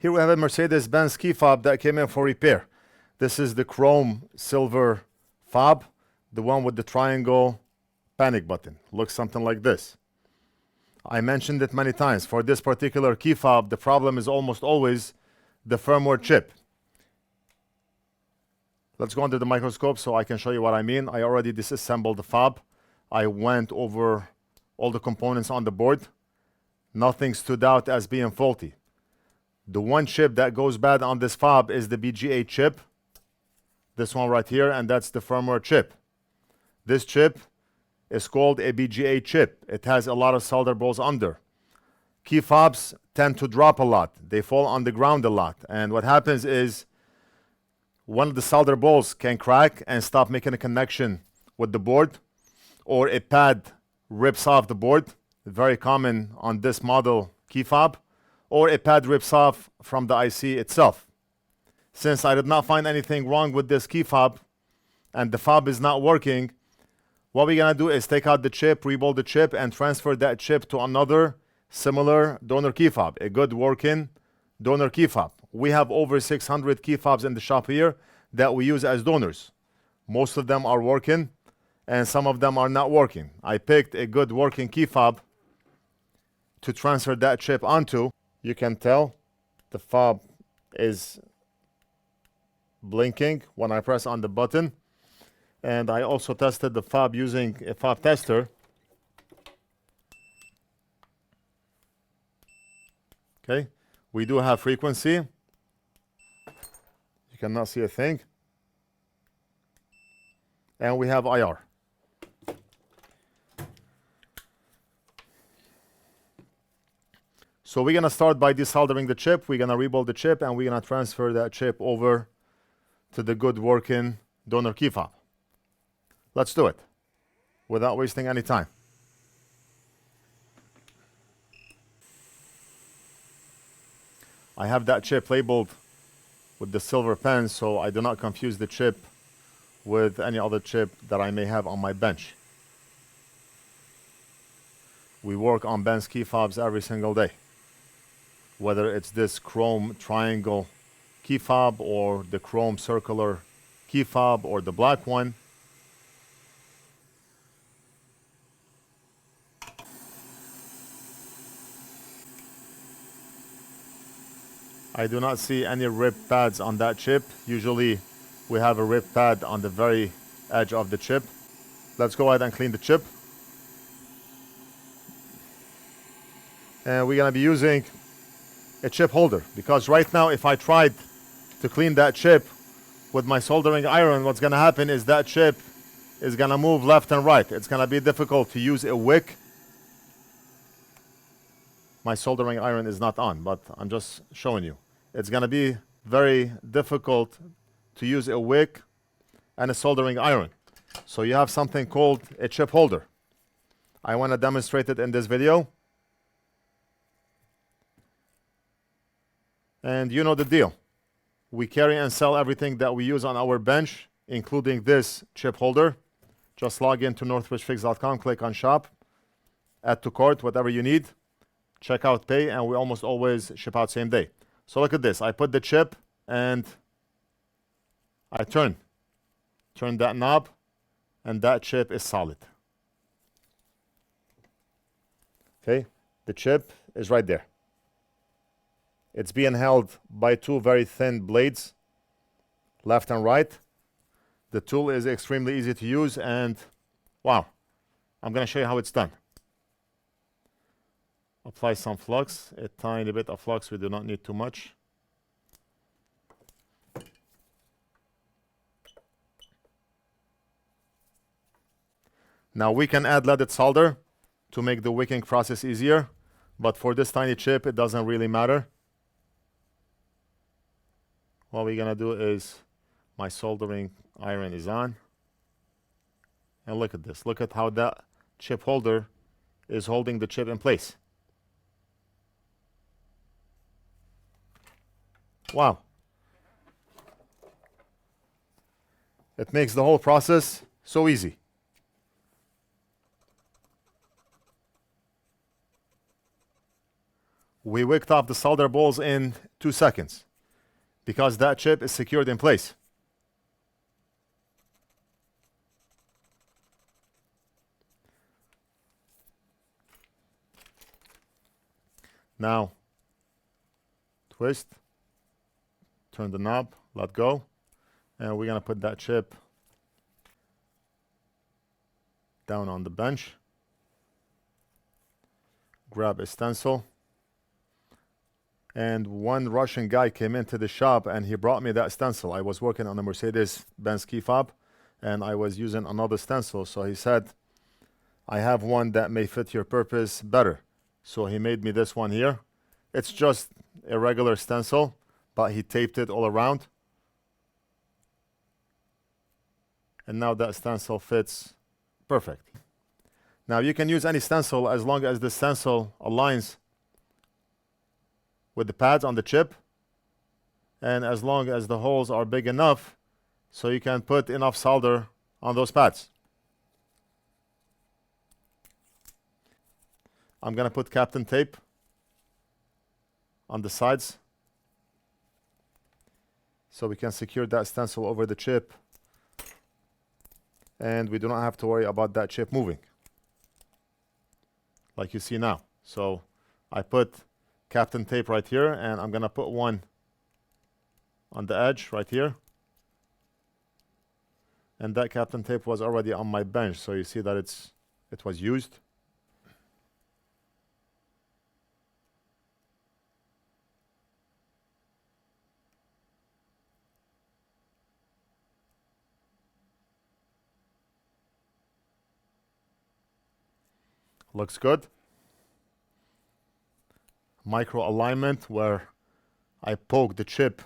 Here we have a Mercedes-Benz key fob that came in for repair. This is the chrome silver fob, the one with the triangle panic button. Looks something like this. I mentioned it many times. For this particular key fob, the problem is almost always the firmware chip. Let's go under the microscope so I can show you what I mean. I already disassembled the fob. I went over all the components on the board. Nothing stood out as being faulty. The one chip that goes bad on this fob is the BGA chip. This one right here, and that's the firmware chip. This chip is called a BGA chip. It has a lot of solder balls under. Key fobs tend to drop a lot. They fall on the ground a lot. And what happens is one of the solder balls can crack and stop making a connection with the board, or a pad rips off the board. Very common on this model key fob. Or a pad rips off from the IC itself. Since I did not find anything wrong with this key fob and the fob is not working, what we're gonna do is take out the chip, reball the chip, and transfer that chip to another similar donor key fob, a good working donor key fob. We have over 600 key fobs in the shop here that we use as donors. Most of them are working and some of them are not working. I picked a good working key fob to transfer that chip onto. You can tell the fob is blinking when I press on the button. And I also tested the fob using a fob tester. Okay, we do have frequency. You cannot see a thing. And we have IR. So we're going to start by desoldering the chip. We're going to reball the chip, and we're going to transfer that chip over to the good working donor key fob. Let's do it without wasting any time. I have that chip labeled with the silver pen so I do not confuse the chip with any other chip that I may have on my bench. We work on Benz key fobs every single day. Whether it's this chrome triangle key fob or the chrome circular key fob or the black one. I do not see any rip pads on that chip. Usually we have a rip pad on the very edge of the chip. Let's go ahead and clean the chip. And we're going to be using a chip holder, because right now if I tried to clean that chip with my soldering iron, what's going to happen is that chip is going to move left and right. It's going to be difficult to use a wick. My soldering iron is not on, but I'm just showing you. It's going to be very difficult to use a wick and a soldering iron. So you have something called a chip holder. I want to demonstrate it in this video. And you know the deal. We carry and sell everything that we use on our bench, including this chip holder. Just log into NorthridgeFix.com, click on shop, add to cart, whatever you need, check out pay, and we almost always ship out same day. So look at this. I put the chip and I turn that knob, and that chip is solid. Okay, the chip is right there. It's being held by two very thin blades, left and right. The tool is extremely easy to use, and wow, I'm going to show you how it's done. Apply some flux, a tiny bit of flux. We do not need too much. Now we can add leaded solder to make the wicking process easier, but for this tiny chip, it doesn't really matter. What we're gonna do is, my soldering iron is on. And look at this. Look at how that chip holder is holding the chip in place. Wow. It makes the whole process so easy. We wicked off the solder balls in 2 seconds because that chip is secured in place. Now, twist, turn the knob, let go, and we're going to put that chip down on the bench. Grab a stencil. And one Russian guy came into the shop and he brought me that stencil. I was working on a Mercedes-Benz key fob and I was using another stencil. So he said, I have one that may fit your purpose better. So he made me this one here. It's just a regular stencil, but he taped it all around. And now that stencil fits perfect. Now you can use any stencil as long as the stencil aligns with the pads on the chip, and as long as the holes are big enough so you can put enough solder on those pads. I'm going to put Captain tape on the sides so we can secure that stencil over the chip and we do not have to worry about that chip moving like you see now. So I put Captain tape right here and I'm going to put one on the edge right here, and that Captain tape was already on my bench, so you see that it was used. Looks good. Micro alignment where I poke the chip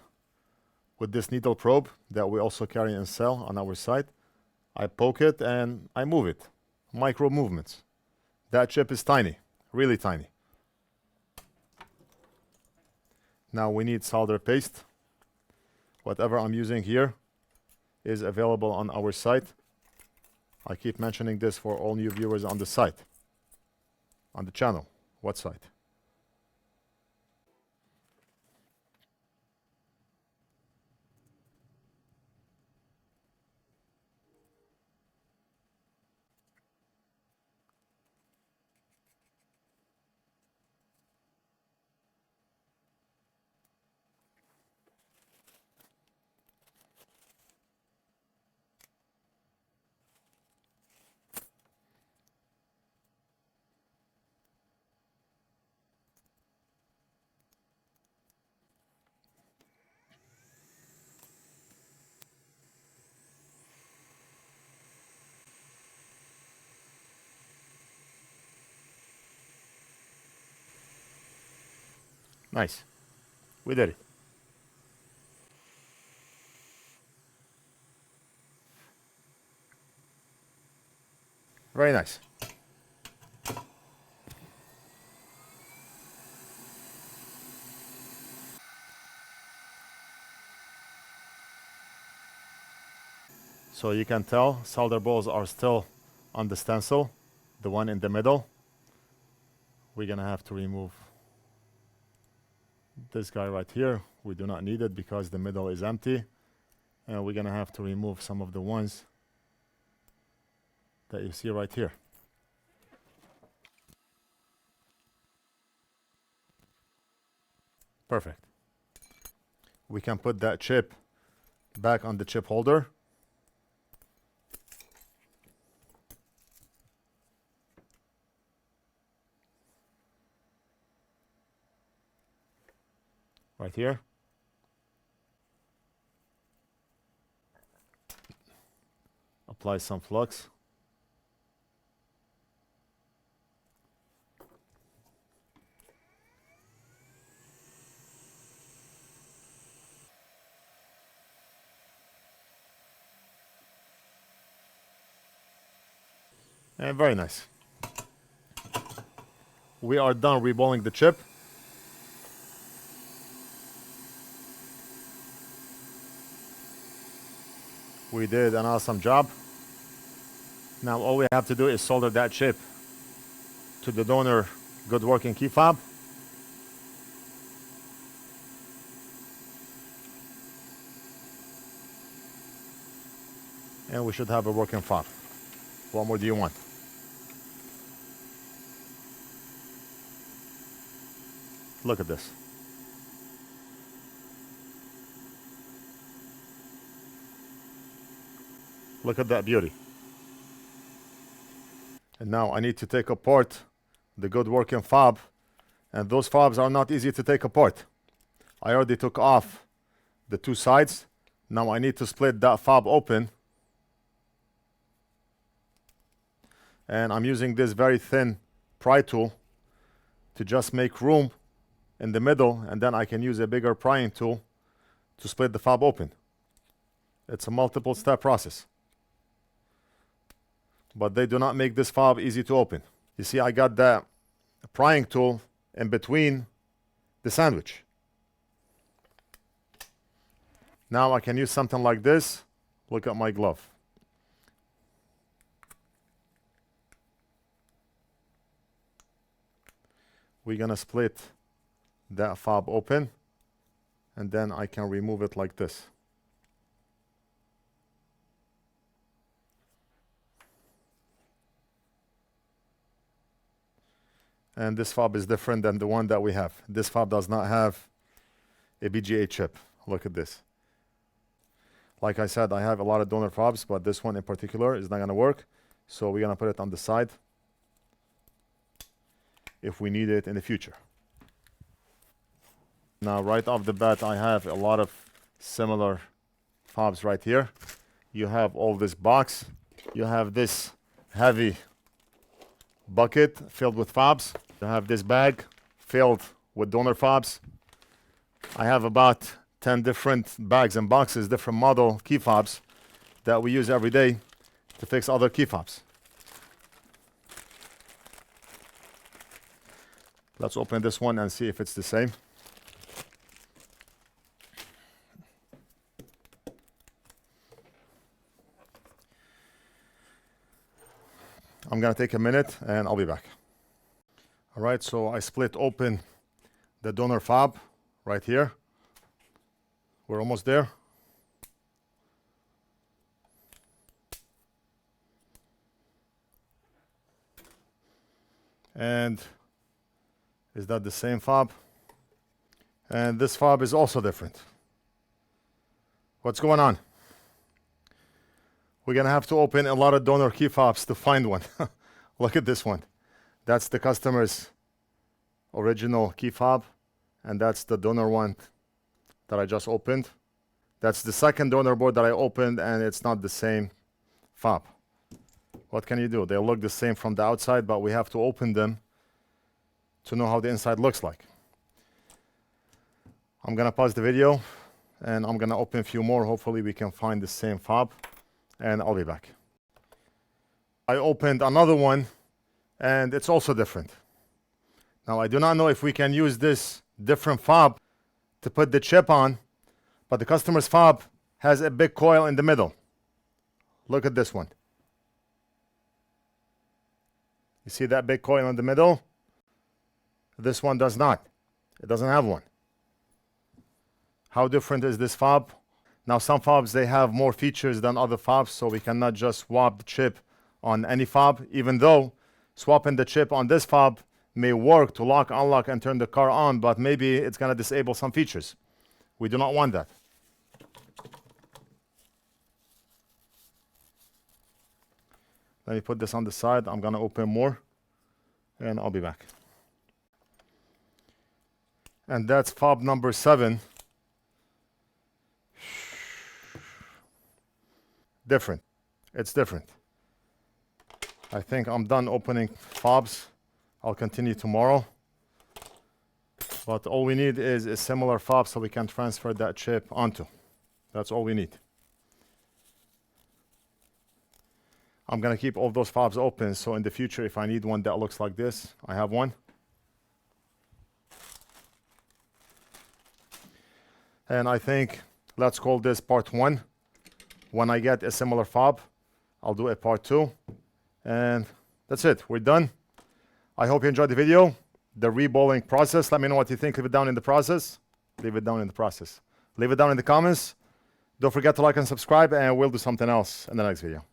with this needle probe that we also carry and sell on our site. I poke it and I move it. Micro movements. That chip is tiny, really tiny. Now we need solder paste. Whatever I'm using here is available on our site. I keep mentioning this for all new viewers on the site, on the channel. What site? Nice. We did it. Very nice. So you can tell solder balls are still on the stencil, the one in the middle. We're gonna have to remove this guy right here. We do not need it because the middle is empty, and we're gonna have to remove some of the ones that you see right here. Perfect. We can put that chip back on the chip holder. Right here. Apply some flux. And very nice. We are done reballing the chip. We did an awesome job. Now all we have to do is solder that chip to the donor good working key fob. and we should have a working fob. What more do you want? Look at this. Look at that beauty. And now I need to take apart the good working fob, and those fobs are not easy to take apart. I already took off the two sides. Now I need to split that fob open, and I'm using this very thin pry tool to just make room in the middle, and then I can use a bigger prying tool to split the fob open. It's a multiple step process, but they do not make this fob easy to open. You see, I got that prying tool in between the sandwich. Now I can use something like this. Look at my glove. We're gonna split that fob open, and then I can remove it like this. And this fob is different than the one that we have. This fob does not have a BGA chip. Look at this. Like I said, I have a lot of donor fobs, but this one in particular is not going to work. So we're going to put it on the side if we need it in the future. Now, right off the bat, I have a lot of similar fobs right here. You have all this box. You have this heavy bucket filled with fobs. You have this bag filled with donor fobs. I have about 10 different bags and boxes, different model key fobs that we use every day to fix other key fobs. Let's open this one and see if it's the same. I'm gonna take a minute and I'll be back. All right, so I split open the donor fob right here. We're almost there. And is that the same fob? And this fob is also different. What's going on? We're gonna have to open a lot of donor key fobs to find one. Look at this one. That's the customer's original key fob, and that's the donor one that I just opened. That's the second donor board that I opened, and it's not the same fob. What can you do? They look the same from the outside, but we have to open them to know how the inside looks like. I'm gonna pause the video, and I'm gonna open a few more. Hopefully we can find the same fob, and I'll be back. I opened another one, and it's also different. Now, I do not know if we can use this different fob to put the chip on, but the customer's fob has a big coil in the middle. Look at this one. You see that big coil in the middle? This one does not. It doesn't have one. How different is this fob? Now, some fobs, they have more features than other fobs, so we cannot just swap the chip on any fob, even though swapping the chip on this fob may work to lock, unlock, and turn the car on, but maybe it's going to disable some features. We do not want that. Let me put this on the side. I'm going to open more, and I'll be back. And that's fob number 7. Different. It's different. I think I'm done opening fobs. I'll continue tomorrow. But all we need is a similar fob so we can transfer that chip onto. That's all we need. I'm going to keep all those fobs open, so in the future, if I need one that looks like this, I have one. And I think let's call this part 1. When I get a similar fob, I'll do a part 2. And that's it. We're done. I hope you enjoyed the video. The reballing process. Let me know what you think. Leave it down in the process. Leave it down in the process. Leave it down in the comments. Don't forget to like and subscribe, and we'll do something else in the next video.